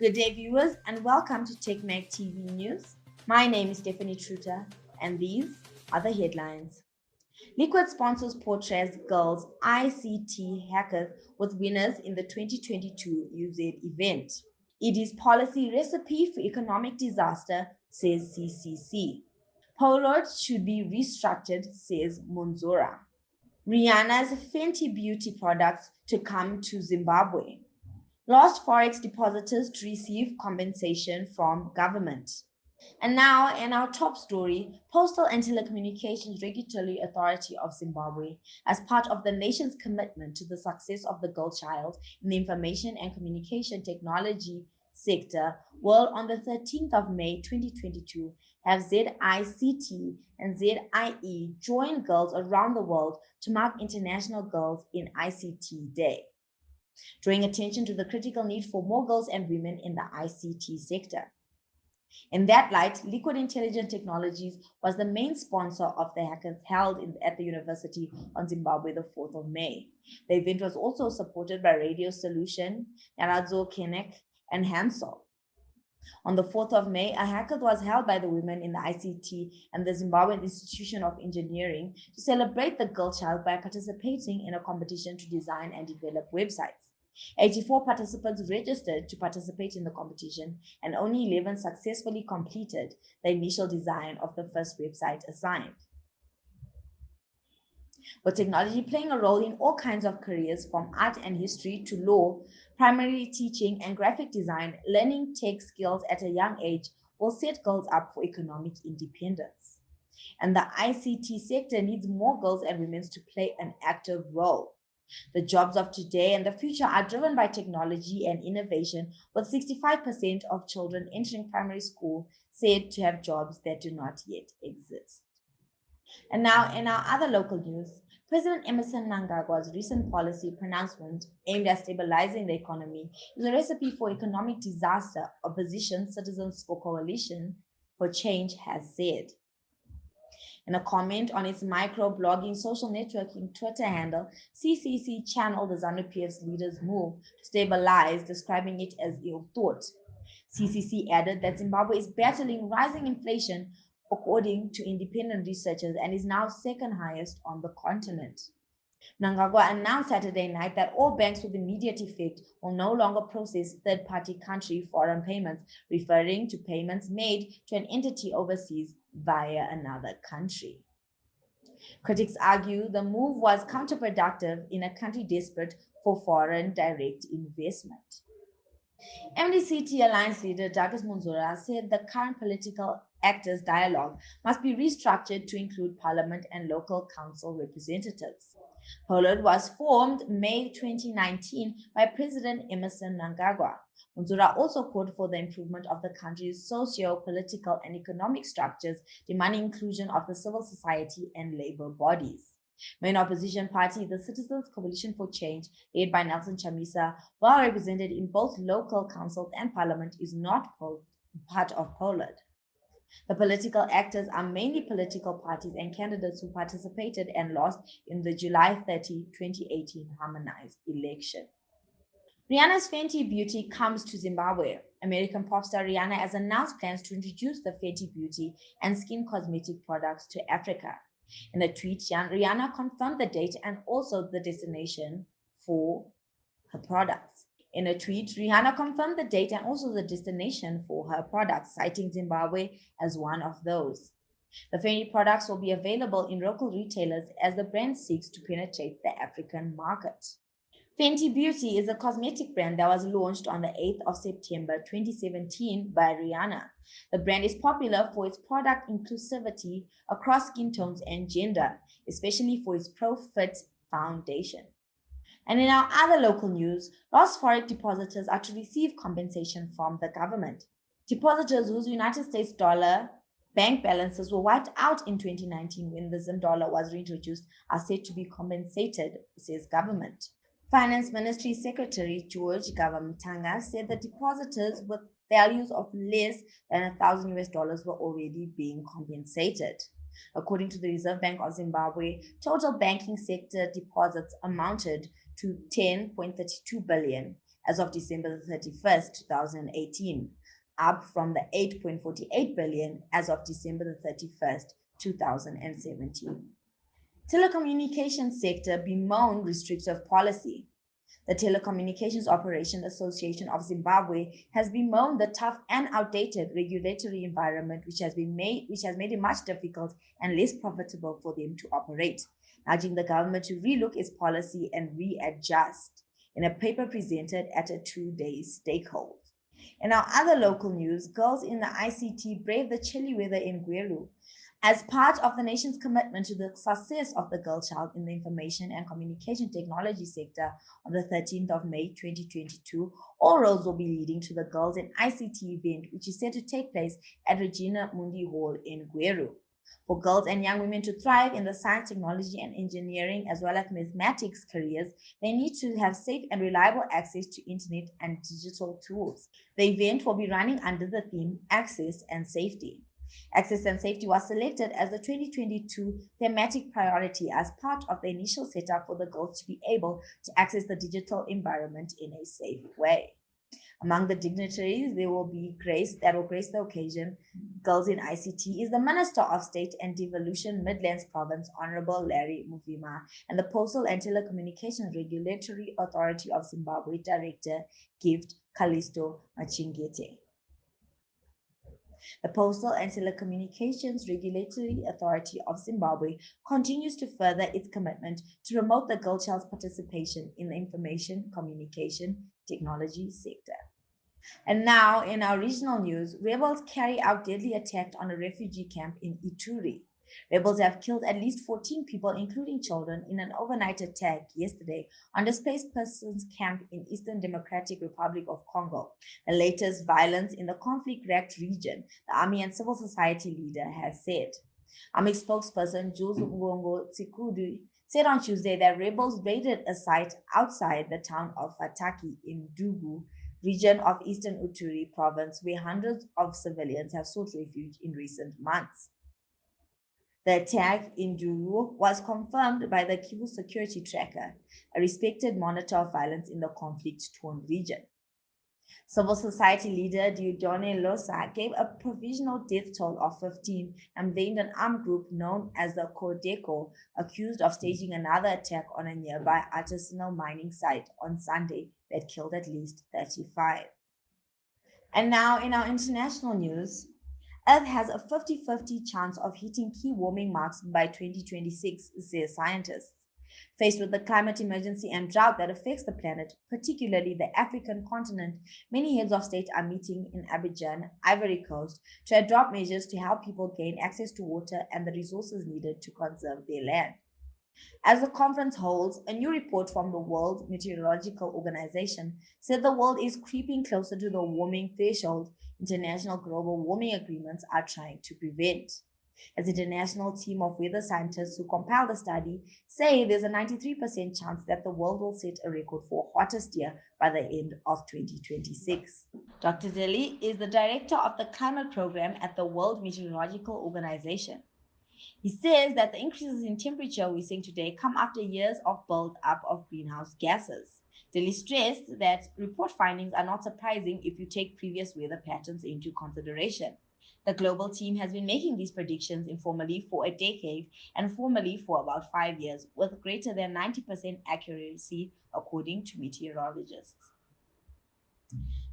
Good day, viewers, and welcome to TechMag TV News. My name is Stephanie Truter, and these are the headlines. Liquid sponsors portrays girls ICT hackers with winners in the 2022 UZ event. It is policy recipe for economic disaster, says CCC. Polad should be restructured, says Mwonzora. Rihanna's Fenty beauty products to come to Zimbabwe. Lost forex depositors to receive compensation from government. And now, in our top story, Postal and Telecommunications Regulatory Authority of Zimbabwe, as part of the nation's commitment to the success of the girl child in the information and communication technology sector, will on the 13th of May 2022 have ZICT and ZIE join girls around the world to mark International Girls in ICT Day, drawing attention to the critical need for more girls and women in the ICT sector. In that light, Liquid Intelligent Technologies was the main sponsor of the hackers held at the university on Zimbabwe the 4th of May. The event was also supported by Radio Solution, Naradzo Kenek, and Hansel. On the 4th of May, a hackathon was held by the women in the ICT and the Zimbabwean Institution of Engineering to celebrate the girl child by participating in a competition to design and develop websites. 84 participants registered to participate in the competition, and only 11 successfully completed the initial design of the first website assigned. With technology playing a role in all kinds of careers, from art and history to law, primary teaching, and graphic design, learning tech skills at a young age will set girls up for economic independence. And the ICT sector needs more girls and women to play an active role. The jobs of today and the future are driven by technology and innovation, with 65% of children entering primary school said to have jobs that do not yet exist. And now, in our other local news, President Emerson Mnangagwa's recent policy pronouncement aimed at stabilizing the economy is a recipe for economic disaster, opposition Citizens for Coalition for Change has said. In a comment on its micro-blogging social networking Twitter handle, CCC channeled the ZANU-PF's leader's move to stabilize, describing it as ill thought. CCC added that Zimbabwe is battling rising inflation, according to independent researchers, and is now second highest on the continent. Mnangagwa announced Saturday night that all banks with immediate effect will no longer process third-party country foreign payments, referring to payments made to an entity overseas via another country. Critics argue the move was counterproductive in a country desperate for foreign direct investment. MDCT Alliance leader Douglas Mwonzora said the current political actors dialogue must be restructured to include parliament and local council representatives. Polad was formed May 2019 by President Emerson Mnangagwa. Mwonzora also called for the improvement of the country's socio-political and economic structures, demanding inclusion of the civil society and labor bodies. Main opposition party, the Citizens Coalition for Change, led by Nelson Chamisa, while represented in both local councils and parliament, is not part of Polad. The political actors are mainly political parties and candidates who participated and lost in the July 30, 2018 harmonized election. Rihanna's Fenty Beauty comes to Zimbabwe. American pop star Rihanna has announced plans to introduce the Fenty Beauty and skin cosmetic products to Africa. In a tweet, Rihanna confirmed the date and also the destination for her products. In a tweet, Rihanna confirmed the date and also the destination for her products, citing Zimbabwe as one of those. The Fenty products will be available in local retailers as the brand seeks to penetrate the African market. Fenty Beauty is a cosmetic brand that was launched on the 8th of September 2017 by Rihanna. The brand is popular for its product inclusivity across skin tones and gender, especially for its Pro Fit foundation. And in our other local news, lost forex depositors are to receive compensation from the government. Depositors whose United States dollar bank balances were wiped out in 2019 when the Zim dollar was reintroduced are said to be compensated, says government. Finance Ministry Secretary George Gavamtanga said that depositors with values of less than $1,000 were already being compensated. According to the Reserve Bank of Zimbabwe, total banking sector deposits amounted to 10.32 billion, as of December 31st, 2018, up from the 8.48 billion as of December 31st, 2017. Telecommunications sector bemoaned restrictive policy. The Telecommunications Operation Association of Zimbabwe has bemoaned the tough and outdated regulatory environment which has made it much difficult and less profitable for them to operate, urging the government to relook its policy and readjust in a paper presented at a two-day stakehold. In our other local news, girls in the ICT brave the chilly weather in Gweru. As part of the nation's commitment to the success of the girl child in the information and communication technology sector on the 13th of May 2022, all roads will be leading to the Girls in ICT event, which is set to take place at Regina Mundi Hall in Gweru. For girls and young women to thrive in the science, technology, and engineering, as well as mathematics careers, they need to have safe and reliable access to internet and digital tools. The event will be running under the theme Access and Safety. Access and safety was selected as the 2022 thematic priority as part of the initial setup for the girls to be able to access the digital environment in a safe way. Among the dignitaries that will grace the occasion, Girls in ICT, is the Minister of State and Devolution Midlands Province, Honorable Larry Muvima, and the Postal and Telecommunications Regulatory Authority of Zimbabwe Director, Gift Callisto Machingete. The Postal and Telecommunications Regulatory Authority of Zimbabwe continues to further its commitment to promote the girl child's participation in the information communication technology sector. And now, in our regional news, rebels carry out deadly attack on a refugee camp in Ituri. Rebels have killed at least 14 people, including children, in an overnight attack yesterday on displaced persons camp in Eastern Democratic Republic of Congo, the latest violence in the conflict-wracked region, the army and civil society leader has said. Army spokesperson Jules Ngongo Tsikudu said on Tuesday that rebels raided a site outside the town of Fataki in Dugu, region of Eastern Uturi province, where hundreds of civilians have sought refuge in recent months. The attack in Duru was confirmed by the Kivu Security Tracker, a respected monitor of violence in the conflict-torn region. Civil society leader Dieudonné Losa gave a provisional death toll of 15 and blamed an armed group known as the Codeco, accused of staging another attack on a nearby artisanal mining site on Sunday that killed at least 35. And now in our international news, Earth has a 50-50 chance of hitting key warming marks by 2026, say scientists. Faced with the climate emergency and drought that affects the planet, particularly the African continent, many heads of state are meeting in Abidjan, Ivory Coast, to adopt measures to help people gain access to water and the resources needed to conserve their land. As the conference holds, a new report from the World Meteorological Organization said the world is creeping closer to the warming threshold international global warming agreements are trying to prevent. As the international team of weather scientists who compiled the study say there's a 93% chance that the world will set a record for hottest year by the end of 2026. Dr. Deli is the director of the climate program at the World Meteorological Organization. He says that the increases in temperature we're seeing today come after years of build-up of greenhouse gases. Deli stressed that report findings are not surprising if you take previous weather patterns into consideration. The global team has been making these predictions informally for a decade and formally for about 5 years, with greater than 90% accuracy, according to meteorologists.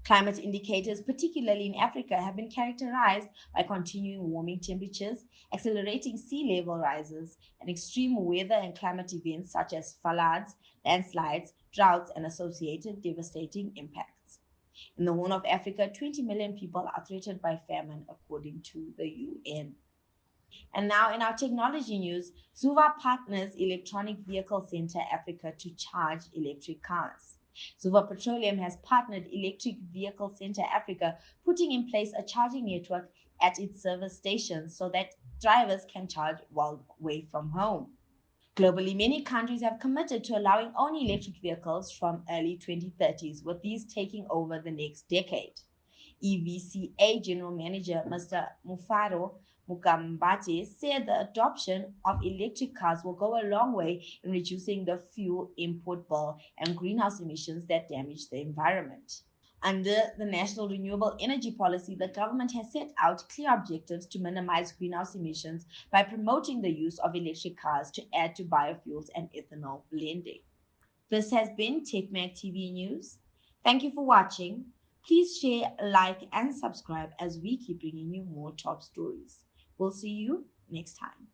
Climate indicators, particularly in Africa, have been characterized by continuing warming temperatures, accelerating sea level rises, and extreme weather and climate events such as floods, landslides, droughts, and associated devastating impacts. In the Horn of Africa, 20 million people are threatened by famine, according to the UN. And now, in our technology news, Zuva partners Electronic Vehicle Center Africa to charge electric cars. Zuva Petroleum has partnered Electric Vehicle Center Africa, putting in place a charging network at its service stations so that drivers can charge while away from home. Globally, many countries have committed to allowing only electric vehicles from early 2030s, with these taking over the next decade. EVCA General Manager Mr. Mufaro Mukambate said the adoption of electric cars will go a long way in reducing the fuel import bill and greenhouse emissions that damage the environment. Under the National Renewable Energy Policy, the government has set out clear objectives to minimize greenhouse emissions by promoting the use of electric cars to add to biofuels and ethanol blending. This has been TechMag TV News. Thank you for watching. Please share, like, and subscribe as we keep bringing you more top stories. We'll see you next time.